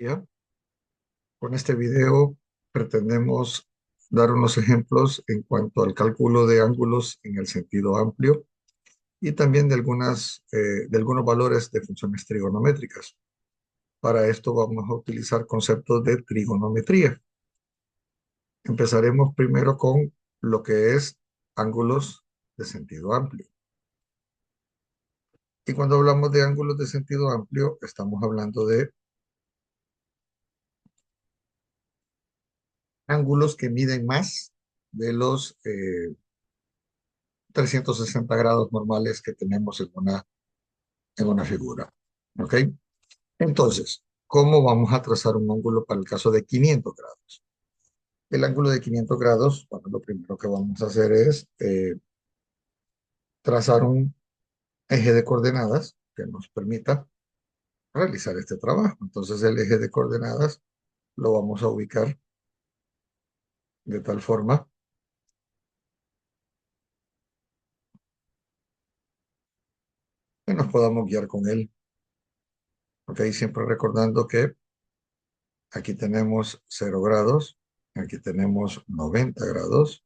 Ya, con este video pretendemos dar unos ejemplos en cuanto al cálculo de ángulos en el sentido amplio y también de algunos valores de funciones trigonométricas. Para esto vamos a utilizar conceptos de trigonometría. Empezaremos primero con lo que es ángulos de sentido amplio. Y cuando hablamos de ángulos de sentido amplio, estamos hablando de ángulos que miden más de los 360 grados normales que tenemos en una figura. ¿Ok? Entonces, ¿cómo vamos a trazar un ángulo para el caso de 500 grados? El ángulo de 500 grados, bueno, lo primero que vamos a hacer es trazar un eje de coordenadas que nos permita realizar este trabajo. Entonces, el eje de coordenadas lo vamos a ubicar de tal forma que nos podamos guiar con él. ¿Ok? Siempre recordando que aquí tenemos 0 grados, aquí tenemos 90 grados,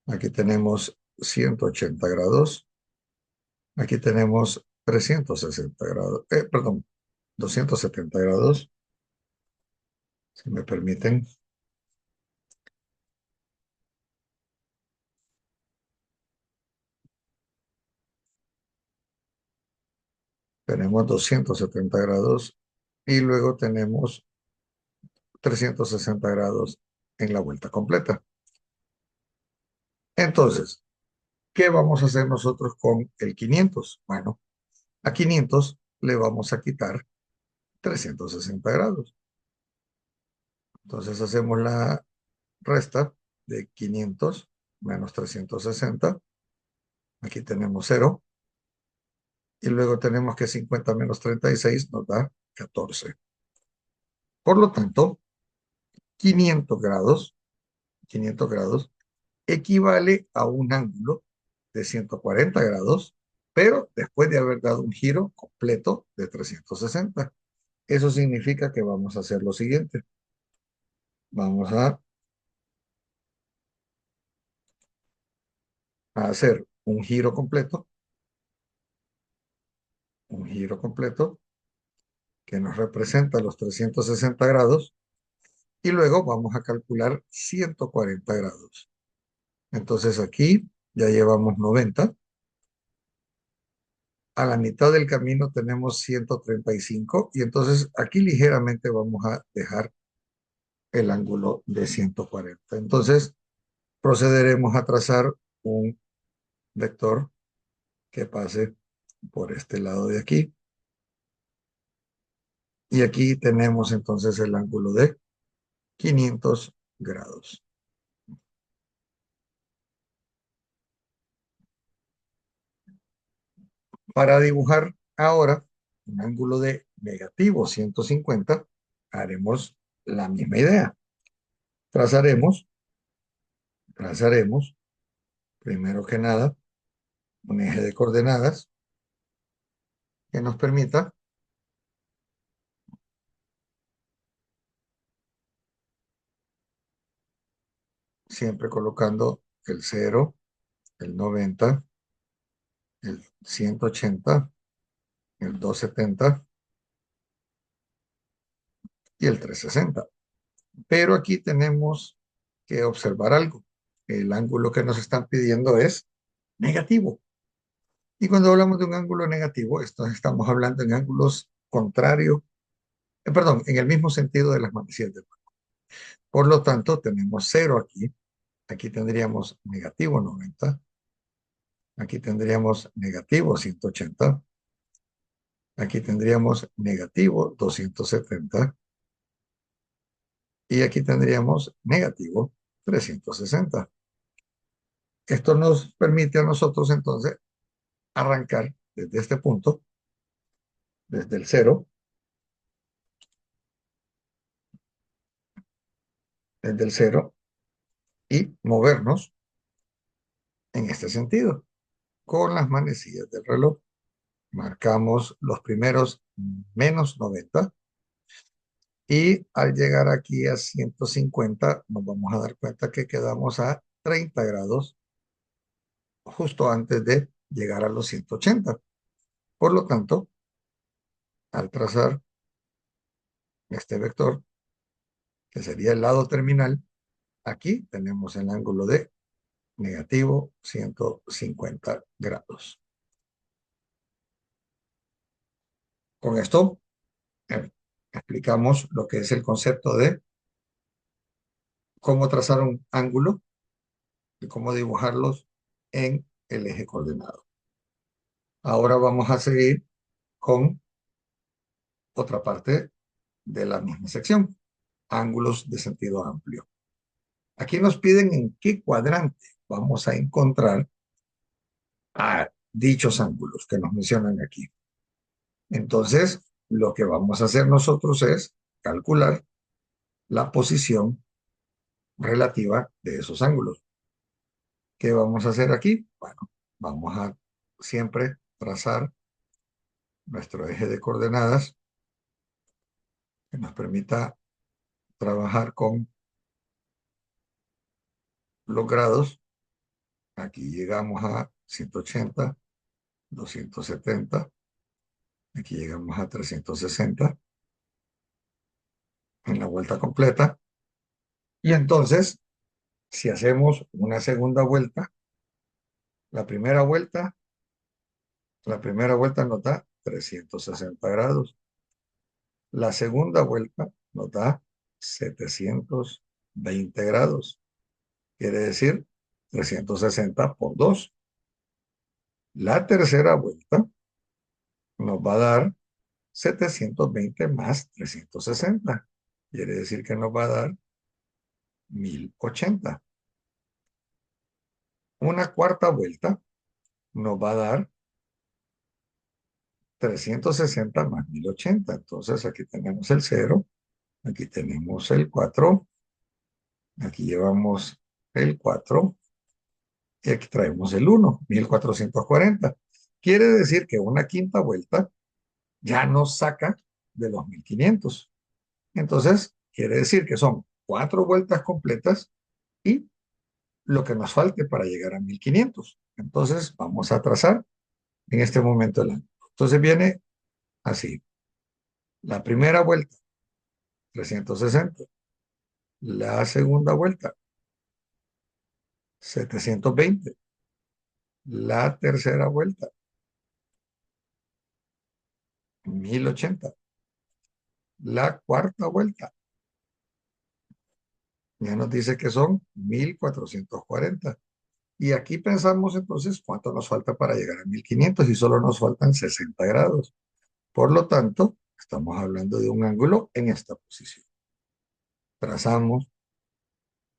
aquí tenemos 180 grados, aquí tenemos 360 grados, perdón, 270 grados, si me permiten. Tenemos 270 grados y luego tenemos 360 grados en la vuelta completa. Entonces, ¿qué vamos a hacer nosotros con el 500? Bueno, a 500 le vamos a quitar 360 grados. Entonces hacemos la resta de 500 menos 360. Aquí tenemos 0. Y luego tenemos que 50 menos 36 nos da 14. Por lo tanto, 500 grados, 500 grados equivale a un ángulo de 140 grados, pero después de haber dado un giro completo de 360. Eso significa que vamos a hacer lo siguiente. Vamos a hacer un giro completo que nos representa los 360 grados, y luego vamos a calcular 140 grados. Entonces aquí ya llevamos 90. A la mitad del camino tenemos 135 y entonces aquí ligeramente vamos a dejar el ángulo de 140. Entonces procederemos a trazar un vector que pase por este lado de aquí. Y aquí tenemos entonces el ángulo de 500 grados. Para dibujar ahora un ángulo de negativo 150, haremos la misma idea. Trazaremos, trazaremos, primero que nada, un eje de coordenadas que nos permita siempre colocando el 0, el 90, el 180, el 270 y el 360. Pero aquí tenemos que observar algo. El ángulo que nos están pidiendo es negativo. Y cuando hablamos de un ángulo negativo, estamos hablando en ángulos contrarios, perdón, en el mismo sentido de las manecillas del banco. Por lo tanto, tenemos 0 aquí. Aquí tendríamos negativo 90. Aquí tendríamos negativo 180. Aquí tendríamos negativo 270. Y aquí tendríamos negativo 360. Esto nos permite a nosotros entonces arrancar desde este punto, desde el 0, desde el 0, y movernos en este sentido. Con las manecillas del reloj marcamos los primeros menos 90 Y al llegar aquí a 150, nos vamos a dar cuenta que quedamos a 30 grados justo antes de llegar a los 180. Por lo tanto, al trazar este vector, que sería el lado terminal, aquí tenemos el ángulo de negativo 150 grados. Con esto explicamos lo que es el concepto de cómo trazar un ángulo y cómo dibujarlos en el eje coordenado. Ahora vamos a seguir con otra parte de la misma sección, ángulos de sentido amplio. Aquí nos piden en qué cuadrante vamos a encontrar a dichos ángulos que nos mencionan aquí. Entonces, lo que vamos a hacer nosotros es calcular la posición relativa de esos ángulos. ¿Qué vamos a hacer aquí? Bueno, vamos a siempre trazar nuestro eje de coordenadas que nos permita trabajar con los grados. Aquí llegamos a 180, 270, aquí llegamos a 360 en la vuelta completa. Y entonces, si hacemos una segunda vuelta, la primera vuelta, nos da 360 grados. La segunda vuelta nos da 720 grados. Quiere decir 360 por 2. La tercera vuelta nos va a dar 720 más 360. Quiere decir que nos va a dar 1080. Una cuarta vuelta nos va a dar 360 más 1080. Entonces aquí tenemos el 0, aquí tenemos el 4, aquí llevamos el 4 y aquí traemos el 1, 1440. Quiere decir que una quinta vuelta ya nos saca de los 1500. Entonces, quiere decir que son 4 vueltas completas y lo que nos falte para llegar a 1500. Entonces, vamos a trazar en este momento el ángulo. Entonces viene así. La primera vuelta, 360. La segunda vuelta, 720. La tercera vuelta, 1080. La cuarta vuelta, ya nos dice que son 1440. Y aquí pensamos entonces cuánto nos falta para llegar a 1500 y solo nos faltan 60 grados. Por lo tanto, estamos hablando de un ángulo en esta posición. Trazamos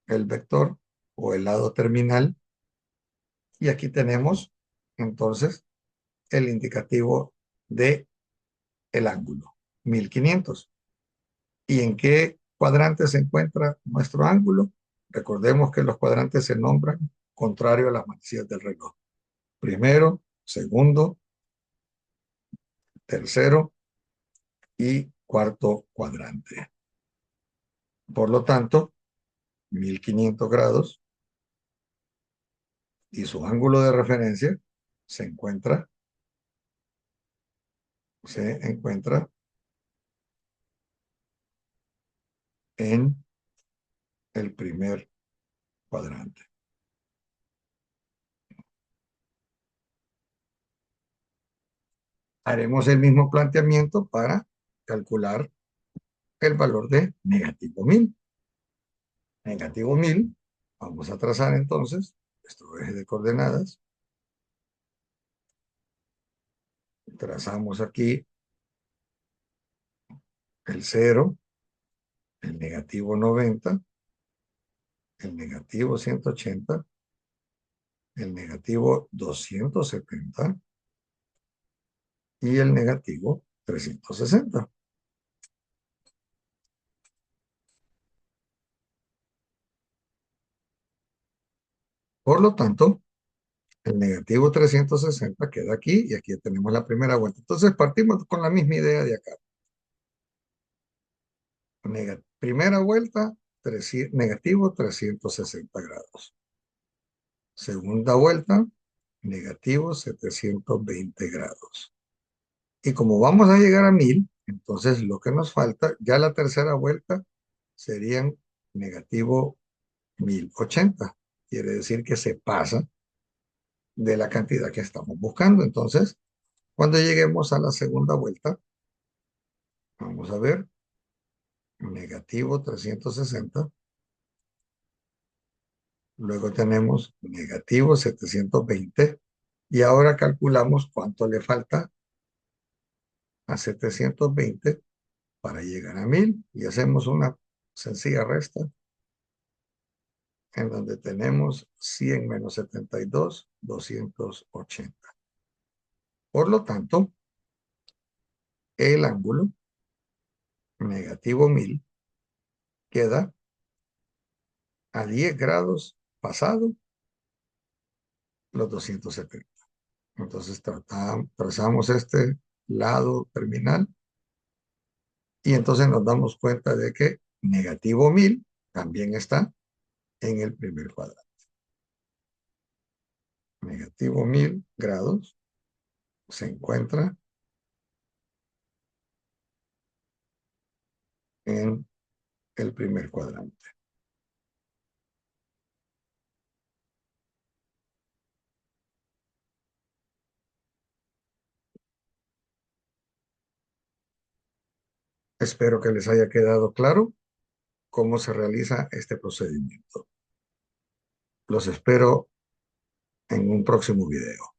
el vector o el lado terminal y aquí tenemos entonces el indicativo de el ángulo, 1500. ¿Y en qué cuadrante se encuentra nuestro ángulo? Recordemos que los cuadrantes se nombran contrario a las manecillas del reloj. Primero, segundo, tercero y cuarto cuadrante. Por lo tanto, 1500 grados y su ángulo de referencia se encuentra, se encuentra en el primer cuadrante. Haremos el mismo planteamiento para calcular el valor de negativo 1000. Negativo 1000, vamos a trazar entonces nuestro eje de coordenadas. Trazamos aquí el 0, el negativo 90, el negativo 180, el negativo 270 y el negativo 360. Por lo tanto, el negativo 360 queda aquí y aquí tenemos la primera vuelta. Entonces partimos con la misma idea de acá. Primera vuelta, negativo 360 grados. Segunda vuelta, negativo 720 grados. Y como vamos a llegar a 1000, entonces lo que nos falta, ya la tercera vuelta, serían negativo 1080. Quiere decir que se pasa de la cantidad que estamos buscando. Entonces, cuando lleguemos a la segunda vuelta, vamos a ver, negativo 360. Luego tenemos negativo 720. Y ahora calculamos cuánto le falta a 720 para llegar a 1000. Y hacemos una sencilla resta en donde tenemos 100 menos 72, 280. Por lo tanto, el ángulo negativo 1000 queda a 10 grados pasado los 270. Entonces trazamos este lado terminal y entonces nos damos cuenta de que negativo 1000 también está en el primer cuadrante. Negativo 1000 grados se encuentra en el primer cuadrante. Espero que les haya quedado claro cómo se realiza este procedimiento. Los espero en un próximo video.